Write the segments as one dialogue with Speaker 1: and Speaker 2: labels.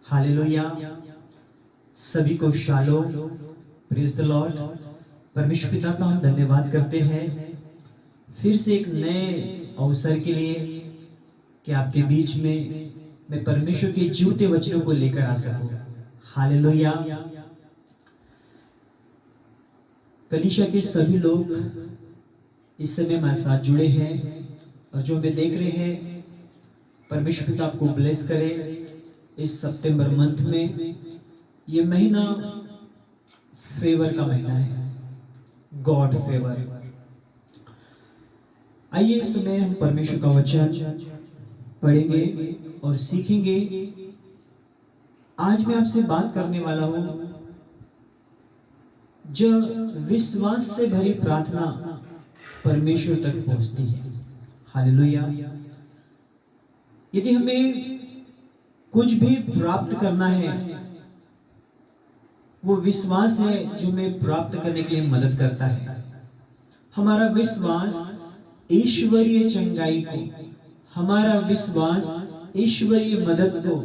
Speaker 1: Hallelujah. सभी को shalom, praise the Lord. परमेश्वर पिता का हम धन्यवाद करते हैं फिर से एक नए अवसर के लिए कि आपके बीच में मैं परमेश्वर के जीवते वचनों को लेकर आ सकूं। हालेलुया। कलीसिया के सभी लोग इस समय हमारे साथ जुड़े हैं और जो हमें देख रहे हैं, परमेश्वर पिता आपको ब्लेस करे। इस सितंबर मंथ में ये महीना फेवर का महीना है, गॉड फेवर। आइए इस समय हम परमेश्वर का वचन पढ़ेंगे और सीखेंगे। आज मैं आपसे बात करने वाला हूं, जब विश्वास से भरी प्रार्थना परमेश्वर तक पहुंचती है। हालेलुया। यदि हमें कुछ भी प्राप्त करना है, वो विश्वास है जो हमें प्राप्त करने के लिए मदद करता है। हमारा विश्वास ईश्वरीय चंगाई को, हमारा विश्वास ईश्वरीय मदद को,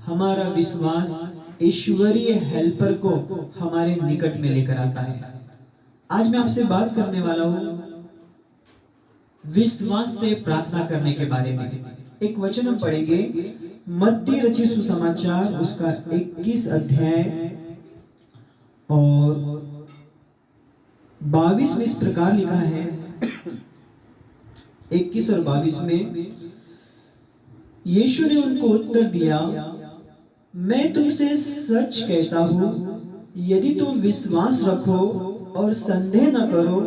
Speaker 1: हमारा विश्वास ईश्वरीय हेल्पर को हमारे निकट में लेकर आता है। आज मैं आपसे बात करने वाला हूं विश्वास से प्रार्थना करने के बारे में। एक वचन हम पढ़ेंगे, मत्ती रचित सुसमाचार उसका 21 अध्याय और 22 में इस प्रकार लिखा है। 21 और 22 में यीशु ने उनको उत्तर दिया, मैं तुमसे सच कहता हूं, यदि तुम विश्वास रखो और संदेह न करो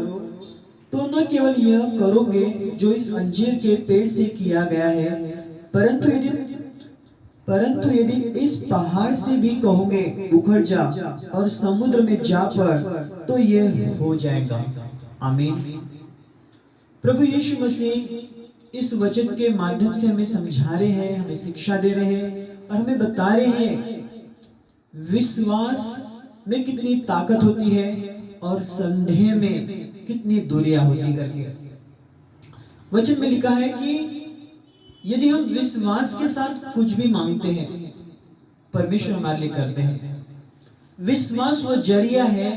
Speaker 1: तो न केवल यह करोगे जो इस अंजीर के पेड़ से किया गया है, परंतु यदि इस पहाड़ से भी कहोगे उखड़ जा और समुद्र में जा पड़, तो यह हो जाएगा। आमीन। प्रभु यीशु मसीह इस वचन के माध्यम से हमें समझा रहे हैं, हमें शिक्षा दे रहे हैं और हमें बता रहे हैं विश्वास में कितनी ताकत होती है और संदेह में कितनी दूरियां होती करके। वचन में लिखा है कि यदि हम विश्वास के साथ कुछ भी मांगते हैं, परमेश्वर हमारे लिए करते हैं। विश्वास वो जरिया है,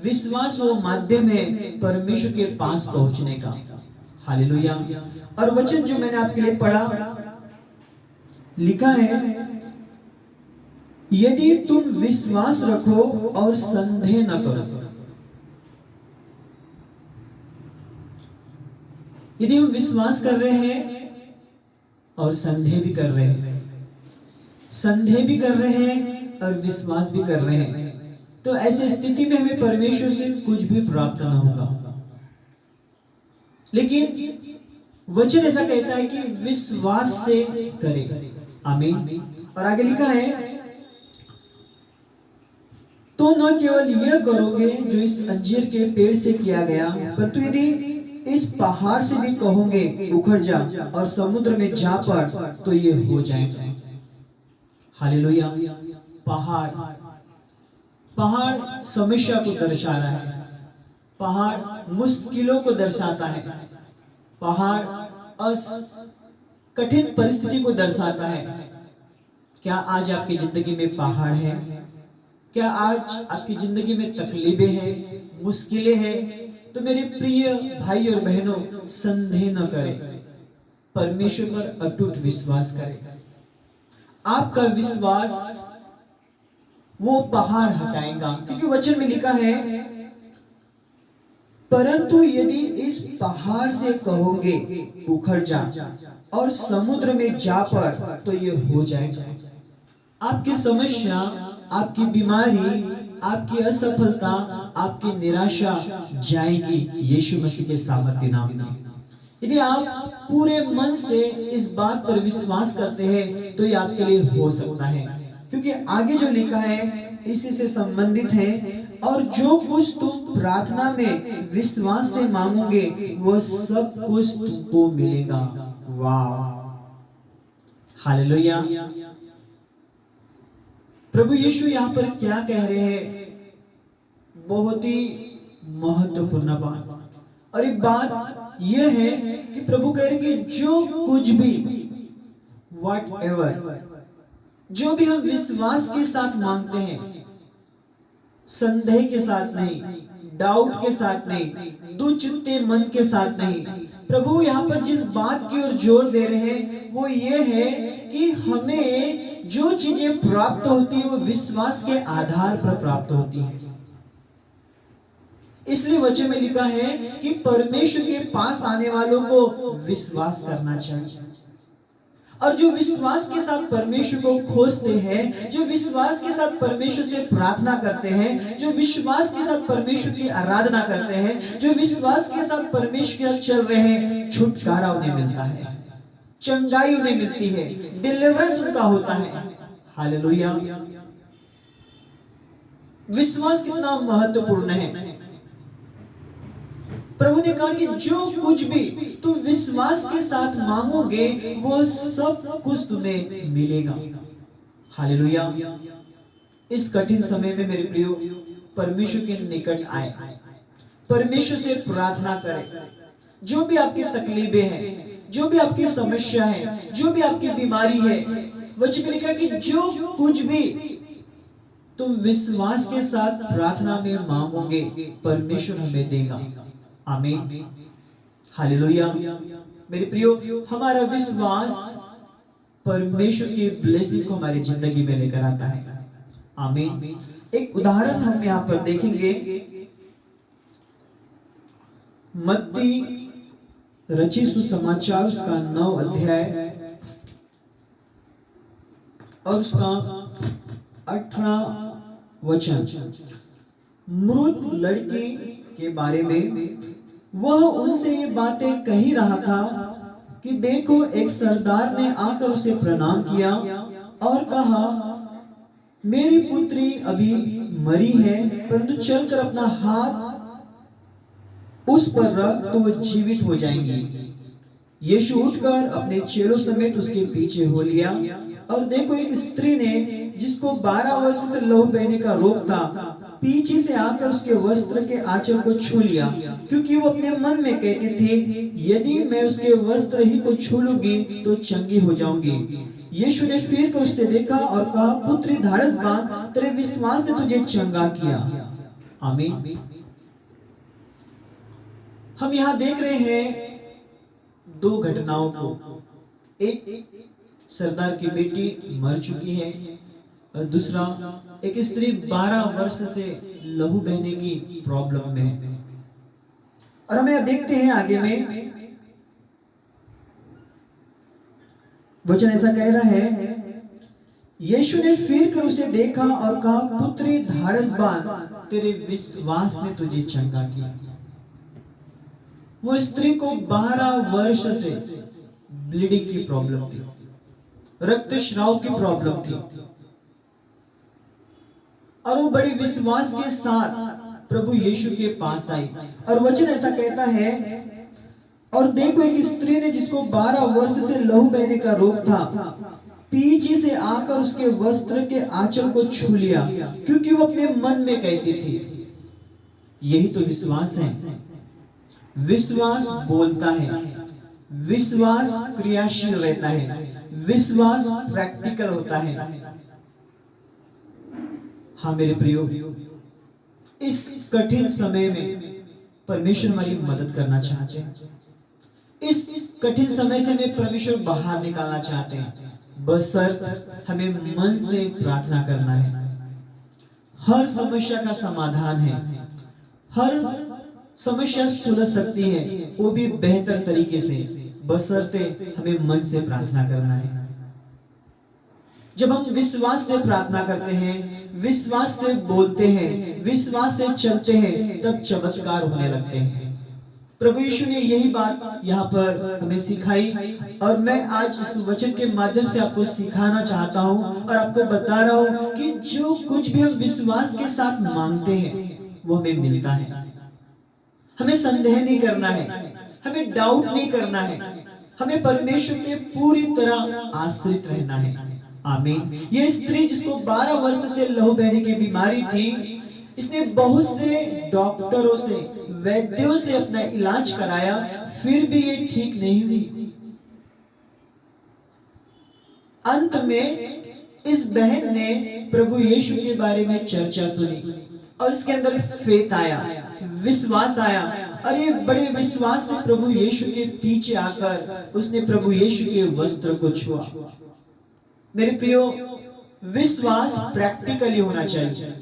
Speaker 1: विश्वास वो माध्यम है परमेश्वर के पास पहुंचने का। हालेलुया। और वचन जो मैंने आपके लिए पढ़ा, लिखा है, यदि तुम विश्वास रखो और संदेह न करो। यदि हम विश्वास कर रहे हैं और संदेह भी कर रहे हैं, संदेह भी कर रहे हैं और विश्वास भी कर रहे हैं, तो ऐसी स्थिति में हमें परमेश्वर से कुछ भी प्राप्त न होगा। लेकिन वचन ऐसा कहता है कि विश्वास से करें। आमीन। और आगे लिखा है, तो न केवल यह करोगे जो इस अंजीर के पेड़ से किया गया, परंतु यदि इस पहाड़ से भी कहोगे उखड़ जा और समुद्र में जा पड़, तो ये हो जाएगा। हालेलुया। पहाड़, पहाड़ समस्या को दर्शा रहा है, पहाड़ मुश्किलों को दर्शाता है, पहाड़ कठिन परिस्थिति को दर्शाता है। क्या आज आपकी जिंदगी में पहाड़ है? क्या आज आपकी जिंदगी में तकलीफें हैं, मुश्किलें हैं? तो मेरे प्रिय भाई और बहनों, संदेह न करें, परमेश्वर पर अटूट विश्वास करें। आपका विश्वास वो पहाड़ हटाएगा, क्योंकि वचन में लिखा है, परंतु यदि इस पहाड़ से कहोगे उखड़ जा और समुद्र में जा पड़, तो ये हो जाएगा। आपकी समस्या, आपकी बीमारी, आपकी असफलता, आपकी निराशा जाएगी यीशु मसीह के सामर्थ्य नाम में। यदि आप पूरे मन से इस बात पर विश्वास करते हैं, तो ये आपके लिए हो सकता है, क्योंकि आगे जो लिखा है इसी से संबंधित है। और जो कुछ तुम प्रार्थना में विश्वास से मांगोगे, वो सब कुछ तुमको मिलेगा। वाह, हालेलुया। प्रभु यीशु यहाँ पर क्या कह रहे हैं? बहुत ही महत्वपूर्ण बात। और एक बात यह है कि प्रभु कह रहे कि जो कुछ भी, वॉट एवर, जो भी हम विश्वास के साथ मांगते हैं, संदेह के साथ नहीं, डाउट के साथ नहीं, दो चित्ते मन के साथ नहीं, प्रभु यहाँ पर जिस बात की ओर जोर दे रहे हैं वो ये है कि हमें जो चीजें प्राप्त होती है वो विश्वास के आधार पर प्राप्त होती है। इसलिए वचन में लिखा है कि परमेश्वर के पास आने वालों को विश्वास करना चाहिए। और जो विश्वास के साथ परमेश्वर को खोजते हैं, जो विश्वास के साथ परमेश्वर से प्रार्थना करते हैं, जो विश्वास के साथ परमेश्वर की आराधना करते हैं, जो विश्वास के साथ परमेश्वर के साथ चल रहे हैं, छुटकारा उन्हें मिलता है, चंगाई उन्हें मिलती है, डिलीवरेंस उनका होता है। हालेलुया। विश्वास कितना महत्वपूर्ण है। प्रभु ने कहा कि जो कुछ भी तुम विश्वास के साथ मांगोगे वो सब कुछ तुम्हें मिलेगा। हालेलुया। इस कठिन समय में मेरे प्रियो, परमेश्वर के निकट आए, परमेश्वर से प्रार्थना करें। जो भी आपकी तकलीफें हैं, जो भी आपकी समस्या है, जो भी आपकी बीमारी है, वचन में लिखा कि जो कुछ भी तुम विश्वास के साथ प्रार्थना में मांगोगे परमेश्वर हमें देगा। आमीन। हालेलुया। मेरे प्रियो, हमारा विश्वास परमेश्वर की ब्लेसिंग को हमारी जिंदगी में लेकर आता है। आमीन। एक उदाहरण हम यहाँ पर देखेंगे, मत्ती रचित सुसमाचार उसका 9 अध्याय और उसका 18 वचन। मृत लड़की के बारे में वह उनसे ये बातें कही रहा था कि देखो, एक सरदार ने आकर उसे प्रणाम किया और कहा, मेरी पुत्री अभी मरी है, परंतु चलकर अपना हाथ उस पर रख तो वो जीवित हो जाएंगी। यीशु उठकर अपने चेलों समेत उसके पीछे हो लिया। और देखो, एक स्त्री ने जिसको 12 वर्ष से लहू बहने का रोग था, पीछे से आकर उसके वस्त्र के आंचल को छू लिया, क्योंकि वो अपने मन में कहती थी, यदि मैं उसके वस्त्र ही को छू लूंगी तो चंगी हो जाऊंगी। यीशु ने फिर कर उससे देखा और कहा, पुत्री धाड़स बांध, तेरे विश्वास ने तुझे चंगा किया। आमीन। हम यहाँ देख रहे हैं दो घटनाओं को। एक सरदार की बेटी मर चुकी है, और दूसरा एक स्त्री 12 वर्ष से लहू बहने की प्रॉब्लम में है। और हम यहाँ देखते हैं आगे में वचन ऐसा कह रहा है, यीशु ने फिर कर उसे देखा और कहा, पुत्री धाड़स बांध, तेरे विश्वास ने तुझे चंगा किया। वो स्त्री को 12 वर्ष से ब्लीडिंग की प्रॉब्लम थी, रक्तस्राव की प्रॉब्लम थी, और वो बड़े विश्वास के साथ प्रभु यीशु के पास आई। और वचन ऐसा कहता है, और देखो, एक स्त्री ने जिसको 12 वर्ष से लहू बहने का रोग था, पीछे से आकर उसके वस्त्र के आंचल को छू लिया, क्योंकि वो अपने मन में कहती थी। यही तो विश्वास है। विश्वास बोलता है, विश्वास क्रियाशील रहता है, विश्वास प्रैक्टिकल होता है। हाँ मेरे प्रियो, इस कठिन समय में परमेश्वर हमारी मदद करना चाहते हैं। इस कठिन समय से हमें परमेश्वर बाहर निकालना चाहते हैं, बशर्ते हमें मन से प्रार्थना करना है। हर समस्या का समाधान है, हर समस्या सुलझ सकती है, वो भी बेहतर तरीके से, बशर्ते हमें मन से प्रार्थना करना है। जब हम विश्वास से प्रार्थना करते हैं, विश्वास से बोलते हैं, विश्वास से चलते हैं, तब चमत्कार होने लगते हैं। प्रभु यीशु ने यही बात यहाँ पर हमें सिखाई, और मैं आज इस वचन के माध्यम से आपको सिखाना चाहता हूँ और आपको बता रहा हूँ कि जो कुछ भी हम विश्वास के साथ मांगते हैं वो हमें मिलता है। हमें संदेह नहीं करना है, हमें डाउट नहीं करना है, हमें परमेश्वर पे पूरी तरह आश्रित रहना है। आमीन। ये स्त्री जिसको 12 वर्ष से लहू बहने की बीमारी थी, इसने बहुत से डॉक्टरों से, वैद्यों से अपना इलाज कराया, फिर भी ये ठीक नहीं हुई। अंत में इस बहन ने प्रभु यीशु के बारे में चर्चा सुनी और इसके अंदर फेथ आया, विश्वास आया, और ये बड़े विश्वास से प्रभु यीशु के पीछे आकर उसने प्रभु यीशु के वस्त्र को छुआ। मेरे प्रियो, विश्वास प्रैक्टिकली होना चाहिए,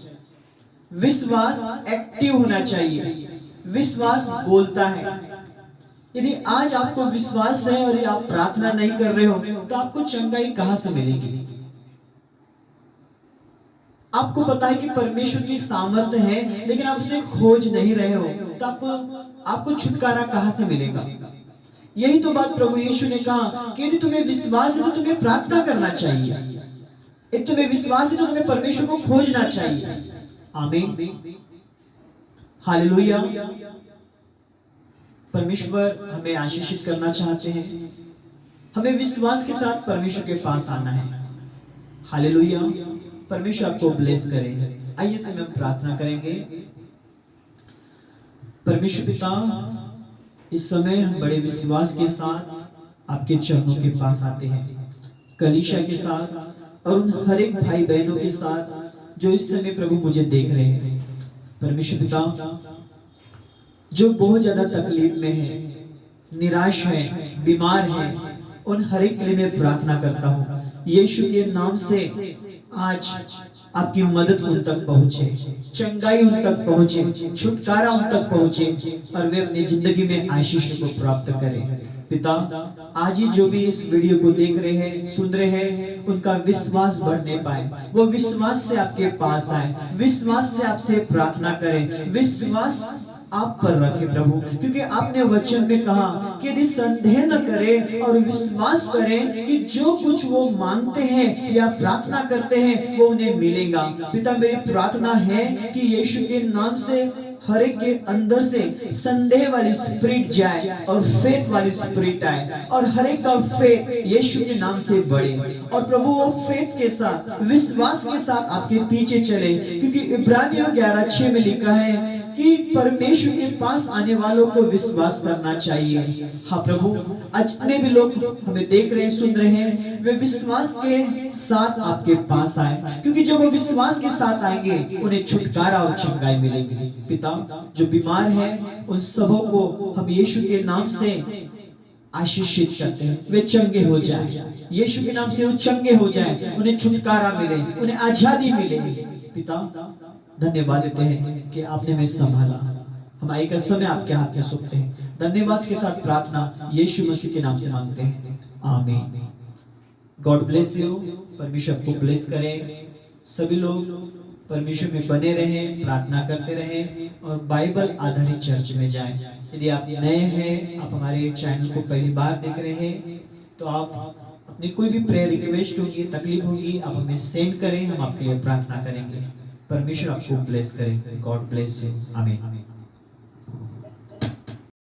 Speaker 1: विश्वास एक्टिव होना चाहिए, विश्वास बोलता है। यदि आज आपको विश्वास है और आप प्रार्थना नहीं कर रहे हो तो आपको चंगाई कहां से मिलेगी? आपको पता है कि परमेश्वर की सामर्थ्य है लेकिन आप उसे खोज नहीं रहे हो तो आपको छुटकारा कहां से मिलेगा? यही तो बात प्रभु यीशु ने कहा कि यदि तुम्हें विश्वास है तो तुम्हें प्रार्थना करना चाहिए, यदि तुम्हें विश्वास है तो तुम्हें परमेश्वर को खोजना चाहिए। आमीन, हालेलुया। परमेश्वर हमें आशीषित करना चाहते हैं, हमें विश्वास के साथ परमेश्वर के पास आना है। हालेलुया, परमेश्वर आपको ब्लेस करे। आइए से हम प्रार्थना करेंगे। परमेश्वर पिता, इस समय हम बड़े विश्वास के साथ आपके चरणों के पास आते हैं, कलीसिया के साथ और उन हर एक भाई बहनों के साथ जो इस समय प्रभु मुझे देख रहे हैं। परमेश्वर पिता, जो बहुत ज्यादा तकलीफ में है, निराश है, बीमार है, उन हर एक के लिए मैं प्रार्थना करता हूँ यीशु के नाम से आज आपकी मदद उन तक पहुंचे, चंगाई उन तक पहुंचे, छुटकारा उन तक पहुंचे और वे अपनी जिंदगी में आशीष को प्राप्त करें। पिता, आज ही जो भी इस वीडियो को देख रहे हैं, सुन रहे हैं, उनका विश्वास बढ़ने पाए, वो विश्वास से आपके पास आए, विश्वास से आपसे प्रार्थना करें, विश्वास आप पर रखे प्रभु, क्योंकि आपने वचन में कहा कि यदि संदेह न करें और विश्वास करें कि जो कुछ वो मांगते हैं या प्रार्थना करते हैं वो उन्हें मिलेगा। पिता, मेरी प्रार्थना है कि यीशु के नाम से हर एक के अंदर से संदेह वाली स्पिरिट जाए और फेथ वाली स्पिरिट आए और हर एक का फेथ यीशु के नाम से बढ़े और प्रभु वो फेथ के साथ, विश्वास के साथ आपके पीछे चले, क्योंकि इब्रानियों 11:6 में लिखा है कि परमेश्वर के पास आने वालों को विश्वास करना चाहिए। हाँ प्रभु, आज जितने भी लोग हमें देख रहे हैं, सुन रहे हैं, वे विश्वास के साथ आपके पास आए, क्योंकि जब वो विश्वास के साथ आएंगे उन्हें छुटकारा और चंगाई मिलेगी। पिता, जो बीमार है उन सबों को हम यीशु के नाम से आशीषित करते हैं, वे चंगे हो जाए, यीशु के नाम से वो चंगे हो जाए, उन्हें छुटकारा मिले, उन्हें आजादी मिले। पिता, धन्यवाद देते हैं कि आपने हमें संभाला, हमारी का समय आपके हाथ में सौंपते हैं। धन्यवाद के साथ प्रार्थना यीशु मसीह के नाम से मांगते हैं, आमीन। गॉड ब्लेस यू, परमेश्वर आपको ब्लेस करे। सभी लोग परमेश्वर में बने रहें, प्रार्थना करते रहें और बाइबल आधारित चर्च में जाएं। यदि आप नए हैं, आप हमारे चैनल को पहली बार देख रहे हैं, तो आप अपनी कोई भी प्रेयर रिक्वेस्ट होगी, तकलीफ होगी, आप हमें सेंड करें, हम आपके लिए प्रार्थना करेंगे। परमेश्वर आपको ब्लेस करे। गॉड ब्लेस यू, आमीन।